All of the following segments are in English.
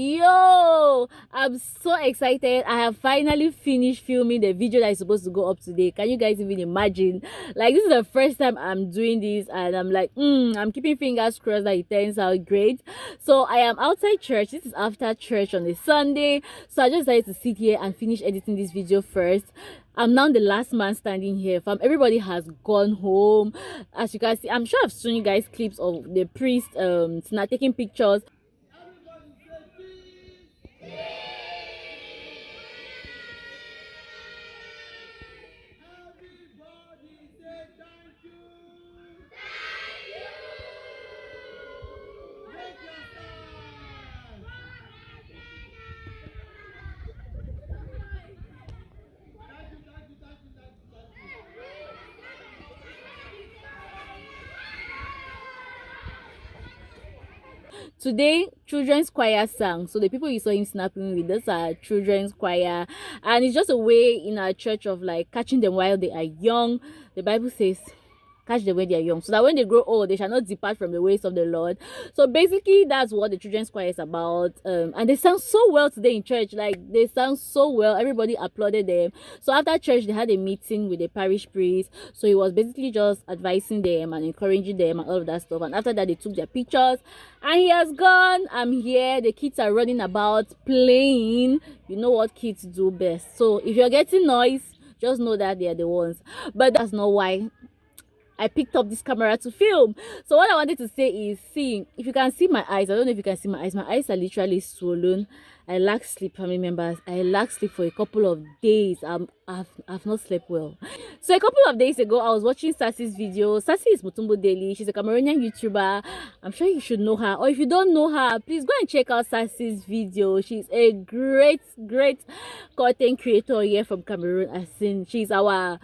Yo, I'm so excited. I have finally finished filming the video that is supposed to go up today. Can you guys even imagine? Like, this is the first time I'm doing this, and I'm like, I'm keeping fingers crossed that it turns out great. So I am outside church. This is after church on a Sunday, so I just decided to sit here and finish editing this video first. I'm now the last man standing here. Everybody has gone home. As you can see, I'm sure I've shown you guys clips of the priest not taking pictures. Today, children's choir sang. So the people you saw him snapping with, those are children's choir, and it's just a way in our church of like catching them while they are young. The Bible says, catch them when they are young, so that when they grow old, they shall not depart from the ways of the Lord. So basically, that's what the children's choir is about. And they sang so well today in church. Like, they sang so well. Everybody applauded them. So after church, they had a meeting with the parish priest. So he was basically just advising them and encouraging them and all of that stuff. And after that, they took their pictures. And he has gone. I'm here. The kids are running about, playing. You know what kids do best. So if you're getting noise, just know that they are the ones. But that's not why I picked up this camera to film. So what I wanted to say is, see, if you can see my eyes, I don't know if you can see my eyes are literally swollen. I lack sleep, family members. I lack sleep for a couple of days. I've not slept well. So a couple of days ago, I was watching Sassy's video. Sassy is Mutumbo Daily. She's a Cameroonian YouTuber. I'm sure you should know her. Or if you don't know her, please go and check out Sassy's video. She's a great content creator here from Cameroon. I think she's our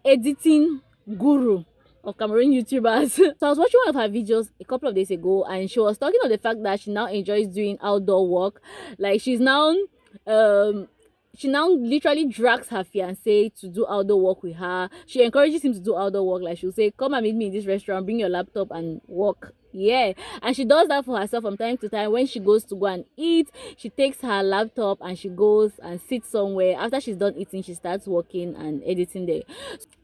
editing guru of Cameroon YouTubers. So I was watching one of her videos a couple of days ago, and she was talking about the fact that she now enjoys doing outdoor work. Like, she now literally drags her fiance to do outdoor work with her. She encourages him to do outdoor work. Like, she'll say, come and meet me in this restaurant, bring your laptop and work. Yeah, and she does that for herself from time to time. When she goes to go and eat, she takes her laptop and she goes and sits somewhere. After she's done eating, she starts working and editing there.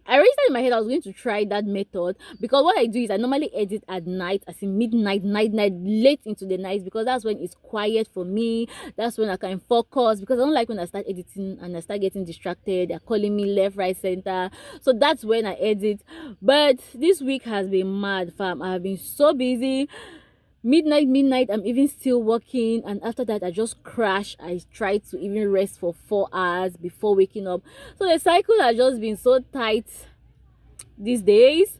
I already started in my head I was going to try that method, because what I do is I normally edit at night, as in midnight, late into the night, because that's when it's quiet for me. That's when I can focus, because I don't like when I start editing and I start getting distracted. They're calling me left, right, center. So that's when I edit. But this week has been mad, fam. I have been so busy. Midnight, I'm even still working, and after that I just crash. I try to even rest for 4 hours before waking up. So the cycle has just been so tight these days.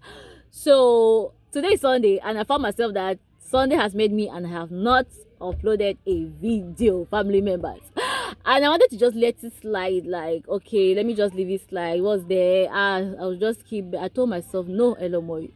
So today is Sunday, and I found myself that Sunday has made me, and I have not uploaded a video, family members. And I wanted to just let it slide, like, okay, let me just leave it slide. What's there? I'll just I told myself, no, Elomo,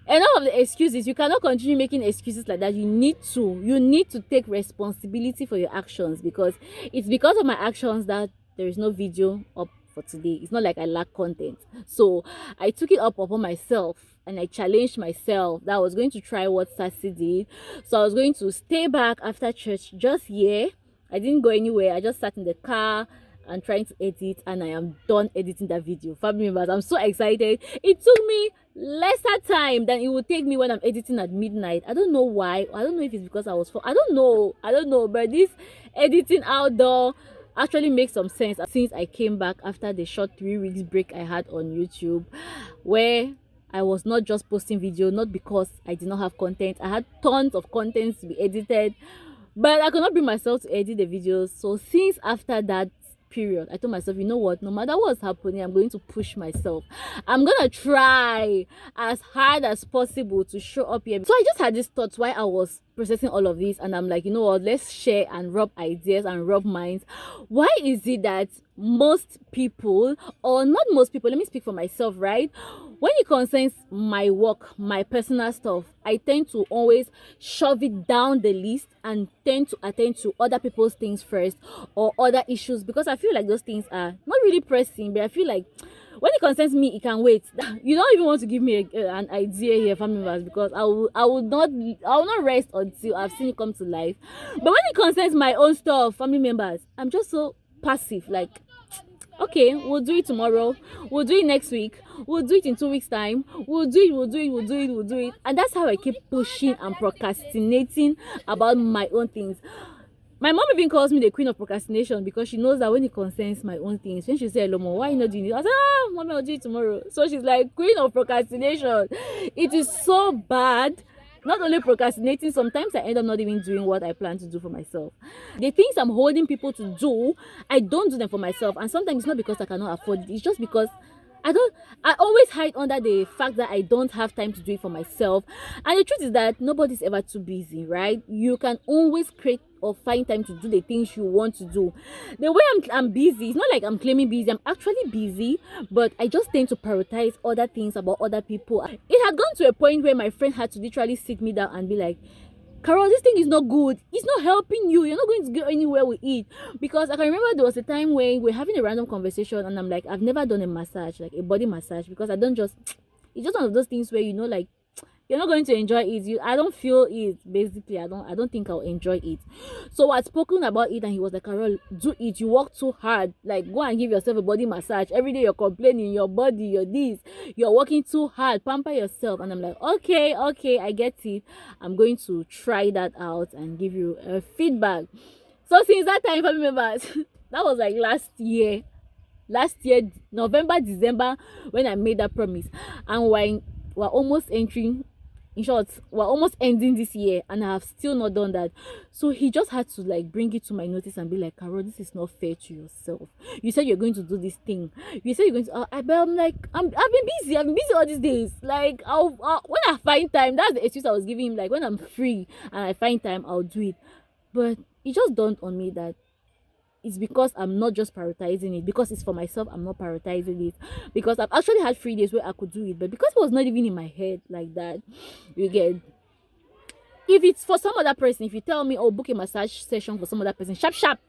enough of the excuses. You cannot continue making excuses like that. You need to take responsibility for your actions, because it's because of my actions that there is no video up for today. It's not like I lack content. So I took it upon myself, and I challenged myself that I was going to try what Sassy did. So I was going to stay back after church just here. I didn't go anywhere. I just sat in the car and trying to edit, and I am done editing that video. Family members, I'm so excited. It took me lesser time than it would take me when I'm editing at midnight. I don't know why. I don't know if it's because I was I don't know, but this editing outdoor actually makes some sense since I came back after the short 3 weeks break I had on YouTube, where I was not just posting video, not because I did not have content. I had tons of content to be edited, but I could not bring myself to edit the videos. So since after that period, I told myself, you know what, no matter what's happening, I'm going to push myself. I'm gonna try as hard as possible to show up here. So I just had this thought while I was processing all of this, and I'm like, you know what, let's share and rub ideas and rub minds. Why is it that most people, or not most people, let me speak for myself, right? When it concerns my work, my personal stuff, I tend to always shove it down the list and tend to attend to other people's things first, or other issues, because I feel like those things are not really pressing, but I feel like When it concerns me, it can wait. You don't even want to give me an idea here, family members, because I will not rest until I've seen it come to life. But when it concerns my own stuff, family members, I'm just so passive. Like, okay, we'll do it tomorrow, we'll do it next week, we'll do it in 2 weeks time, we'll do it, and that's how I keep pushing and procrastinating about my own things. My mom even calls me the queen of procrastination, because she knows that when it concerns my own things, when she say, Elomo, why are you not doing it? I say, mommy, I'll do it tomorrow. So she's like, queen of procrastination. It is so bad. Not only procrastinating, sometimes I end up not even doing what I plan to do for myself. The things I'm holding people to do, I don't do them for myself. And sometimes it's not because I cannot afford it. It's just because I always hide under the fact that I don't have time to do it for myself. And the truth is that nobody's ever too busy, right? You can always create or find time to do the things you want to do. The way I'm busy, it's not like I'm claiming busy. I'm actually busy, but I just tend to prioritize other things about other people. It had gone to a point where my friend had to literally sit me down and be like, Carol, this thing is not good. It's not helping you. You're not going to get anywhere with it. Because I can remember there was a time when we're having a random conversation and I'm like, I've never done a massage, like a body massage, because I don't just, it's just one of those things where, you know, like, you're not going to enjoy it. I don't feel it. Basically, I don't think I'll enjoy it. So I spoken about it and he was like, Carol, do it. You work too hard. Like, go and give yourself a body massage. Every day you're complaining, your body, your this, you're working too hard. Pamper yourself. And I'm like, okay, I get it. I'm going to try that out and give you a feedback. So since that time, family members, that was like last year, November, December, when I made that promise. And we're almost entering, in short, we're almost ending this year and I have still not done that. So he just had to like bring it to my notice and be like, Carol, this is not fair to yourself. You said you're going to do this thing. You said you're going to, I'm like, I've been busy all these days. Like, when I find time, that's the excuse I was giving him. Like, when I'm free and I find time, I'll do it. But it just dawned on me that it's because I'm not just prioritizing it. Because it's for myself, I'm not prioritizing it. Because I've actually had 3 days where I could do it, but because it was not even in my head like that, you get. If it's for some other person, if you tell me, oh, book a massage session for some other person, sharp,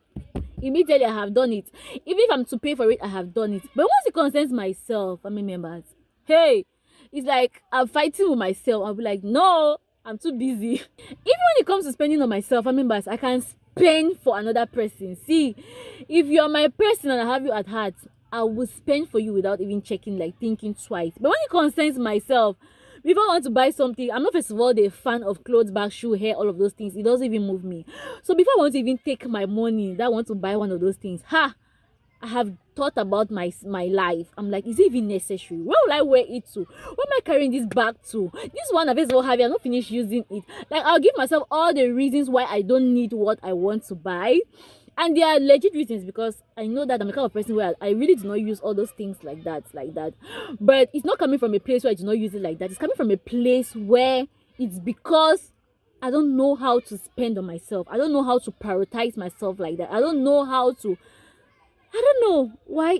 immediately I have done it. Even if I'm to pay for it, I have done it. But once it concerns myself, family members, hey, it's like I'm fighting with myself. I'll be like, no, I'm too busy. Even when it comes to spending on myself, family members, I can spend for another person. See, if you're my person and I have you at heart, I will spend for you without even checking, like thinking twice. But when it concerns myself, if I want to buy something, I'm not first of all the fan of clothes, bag, shoe, hair, all of those things. It doesn't even move me. So before I want to even take my money that I want to buy one of those things, I have thought about my life. I'm like, is it even necessary? Where will I wear it to? Where am I carrying this bag to? This one I've ever have, I'm not finished using it. Like, I'll give myself all the reasons why I don't need what I want to buy. And they are legit reasons, because I know that I'm the kind of person where I really do not use all those things like that. But it's not coming from a place where I do not use it like that. It's coming from a place where it's because I don't know how to spend on myself. I don't know how to prioritize myself like that. I don't know why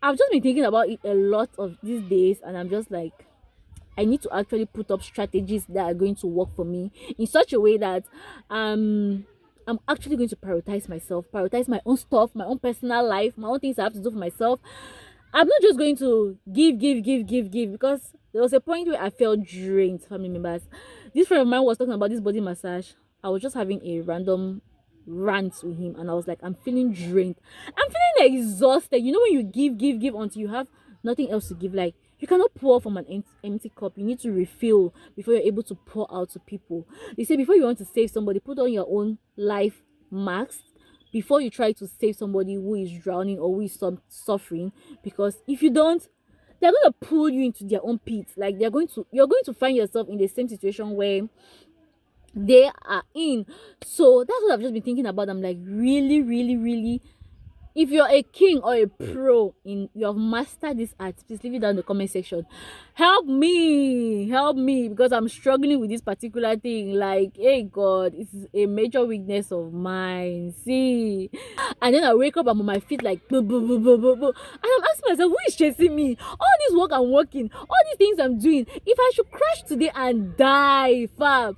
I've just been thinking about it a lot of these days, and I'm just like, I need to actually put up strategies that are going to work for me in such a way that I'm actually going to prioritize myself, prioritize my own stuff, my own personal life, my own things I have to do for myself. I'm not just going to give, because there was a point where I felt drained, family members. This friend of mine was talking about this body massage. I was just having a random rant with him and I was like, I'm feeling drained, I'm feeling exhausted. You know, when you give until you have nothing else to give. Like, you cannot pour from an empty cup. You need to refill before you're able to pour out to people. They say before you want to save somebody, put on your own life mask before you try to save somebody who is drowning or who is suffering, because if you don't, they're going to pull you into their own pit. Like, you're going to find yourself in the same situation where they are in. So that's what I've just been thinking about. I'm like, really, if you're a king or a pro in, you have mastered this art, please leave it down in the comment section. Help me, because I'm struggling with this particular thing. Like, hey God, it's a major weakness of mine. See, and then I wake up, I'm on my feet like boo, boo, boo, boo, boo, boo. And I'm asking myself, who is chasing me? All this work I'm working, all these things I'm doing, if I should crash today and die, fam,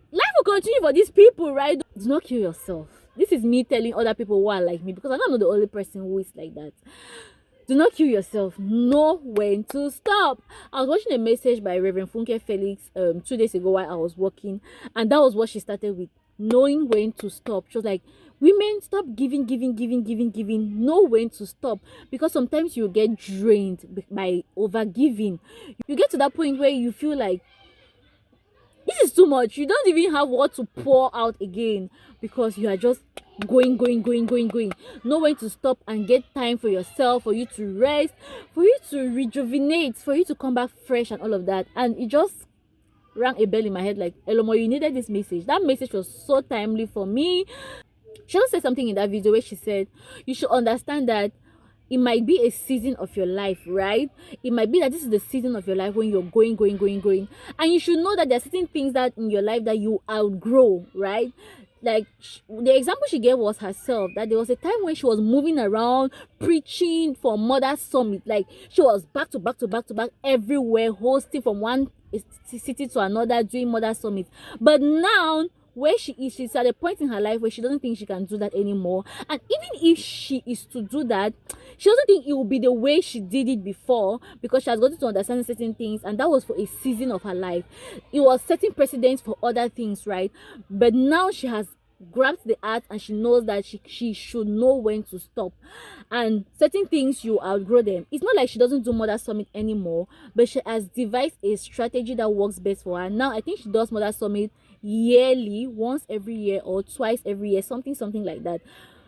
life will continue for these people, right? Do not kill yourself. This is me telling other people who are like me, because I'm not the only person who is like that. Do not kill yourself. Know when to stop. I was watching a message by Reverend Funke Felix 2 days ago while I was working, and that was what she started with. Knowing when to stop. She was like, women, stop giving. Know when to stop, because sometimes you get drained by over giving. You get to that point where you feel like this is too much. You don't even have what to pour out again, because you are just going. Know when to stop and get time for yourself, for you to rest, for you to rejuvenate, for you to come back fresh and all of that. And it just rang a bell in my head like, Elomo, you needed this message. That message was so timely for me. She also said something in that video where she said, you should understand that it might be a season of your life, right? It might be that this is the season of your life when you're going. And you should know that there are certain things that in your life that you outgrow, right? Like the example she gave was herself, that there was a time when she was moving around preaching for Mother Summit. Like she was back to back everywhere, hosting from one city to another, doing Mother Summit. But now where she is, she's at a point in her life where she doesn't think she can do that anymore. And even if she is to do that, she doesn't think it will be the way she did it before, because she has gotten to understand certain things, and that was for a season of her life. It was setting precedents for other things, right? But now she has grabbed the art, and she knows that she should know when to stop. And certain things, you outgrow them. It's not like she doesn't do Mother Summit anymore, but she has devised a strategy that works best for her. Now I think she does Mother Summit yearly, once every year or twice every year, something like that.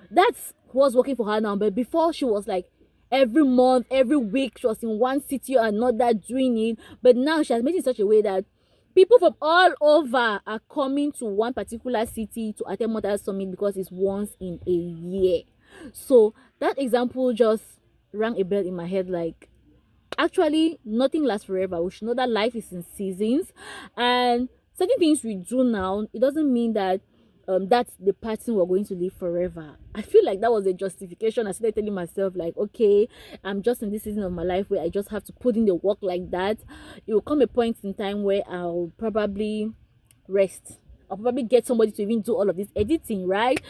That's what's working for her now. But before, she was like every month, every week, she was in one city or another doing it. But now she has made it in such a way that people from all over are coming to one particular city to attend Mother Summit, because it's once in a year. So that example just rang a bell in my head like, actually nothing lasts forever. We should know that life is in seasons, and certain things we do now, it doesn't mean that that's the pattern we're going to live forever. I feel like that was a justification. I started telling myself like, okay, I'm just in this season of my life where I just have to put in the work like that. It will come a point in time where I'll probably rest. I'll probably get somebody to even do all of this editing, right?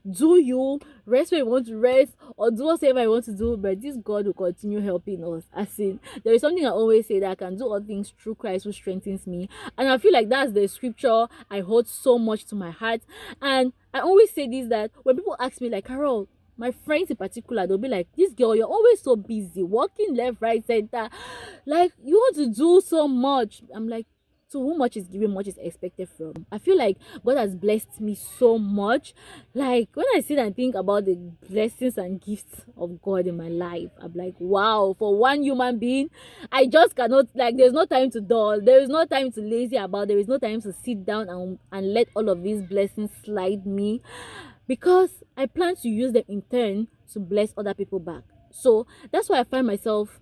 Do you rest when you want to rest, or do whatever you want to do, but this God will continue helping us. As in, there is something I always say, that I can do all things through Christ who strengthens me. And I feel like that's the scripture I hold so much to my heart. And I always say this, that when people ask me like, Carol, my friends in particular, they'll be like, this girl, you're always so busy, working left, right, center, like you want to do so much. I'm like, to whom much is given, much is expected from. I feel like God has blessed me so much. Like when I sit and think about the blessings and gifts of God in my life, I'm like, wow, for one human being, I just cannot, like, there's no time to dull, there is no time to lazy about, there is no time to sit down and let all of these blessings slide me, because I plan to use them in turn to bless other people back. So that's why I find myself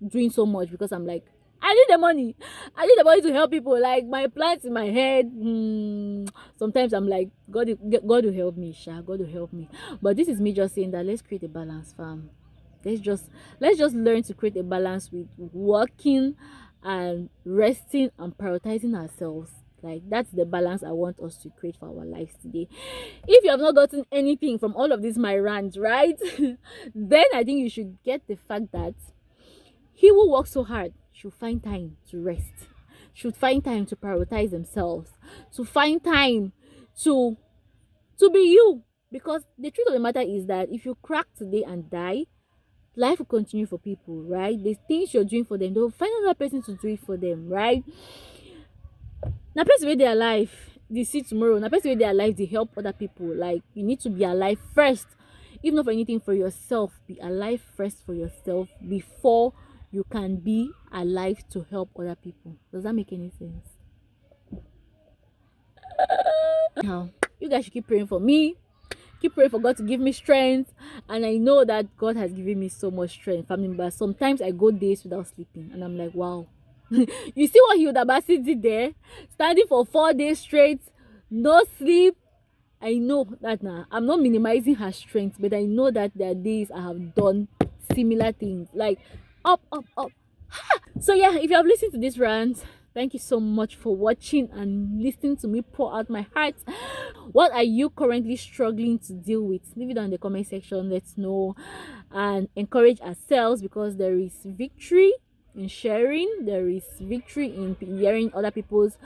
doing so much, because I'm like, I need the money. I need the money to help people. Like my plans in my head. Sometimes I'm like, God will help me, Sha. God will help me. But this is me just saying that let's create a balance, fam. Let's just learn to create a balance with working and resting and prioritizing ourselves. Like that's the balance I want us to create for our lives today. If you have not gotten anything from all of this my rant, right? Then I think you should get the fact that he who works so hard should find time to rest, should find time to prioritize themselves, to find time to be you. Because the truth of the matter is that if you crack today and die, life will continue for people, right? The things you're doing for them, they'll find another person to do it for them, right? Now person where they are alive, they see tomorrow. Now person where they are alive, they help other people. Like you need to be alive first, if not for anything, for yourself. Be alive first for yourself before you can be alive to help other people. Does that make any sense? Now, you guys should keep praying for me. Keep praying for God to give me strength. And I know that God has given me so much strength, family members. Sometimes I go days without sleeping, and I'm like, wow. You see what Hilda Bassi did there? Standing for 4 days straight, no sleep. I know that now. I'm not minimizing her strength, but I know that there are days I have done similar things. Like, up. So yeah, if you have listened to this rant, Thank you so much for watching and listening to me pour out my heart. What are you currently struggling to deal with? Leave it down in the comment section. Let's know, and encourage ourselves, because there is victory in sharing. There is victory in hearing other people's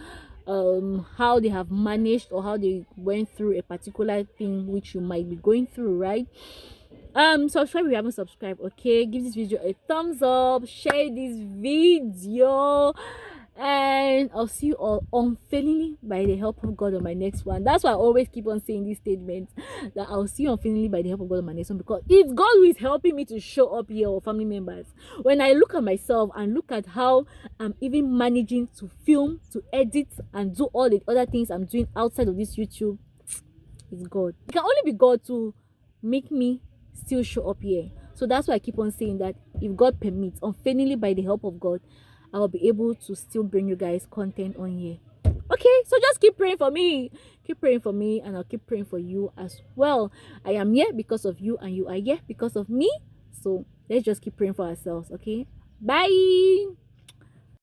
how they have managed or how they went through a particular thing which you might be going through, right? Subscribe if you haven't subscribed. Okay, give this video a thumbs up, share this video, and I'll see you all unfailingly by the help of God on my next one. That's why I always keep on saying this statement, that I'll see you unfailingly by the help of God on my next one, because it's God who is helping me to show up here, or family members. When I look at myself and look at how I'm even managing to film, to edit, and do all the other things I'm doing outside of this YouTube, it's God. It can only be God to make me still show up here. So that's why I keep on saying that if God permits, unfailingly by the help of God, I will be able to still bring you guys content on here. Okay, so just keep praying for me. Keep praying for me, and I'll keep praying for you as well. I am here because of you, and you are here because of me. So let's just keep praying for ourselves, okay? Bye.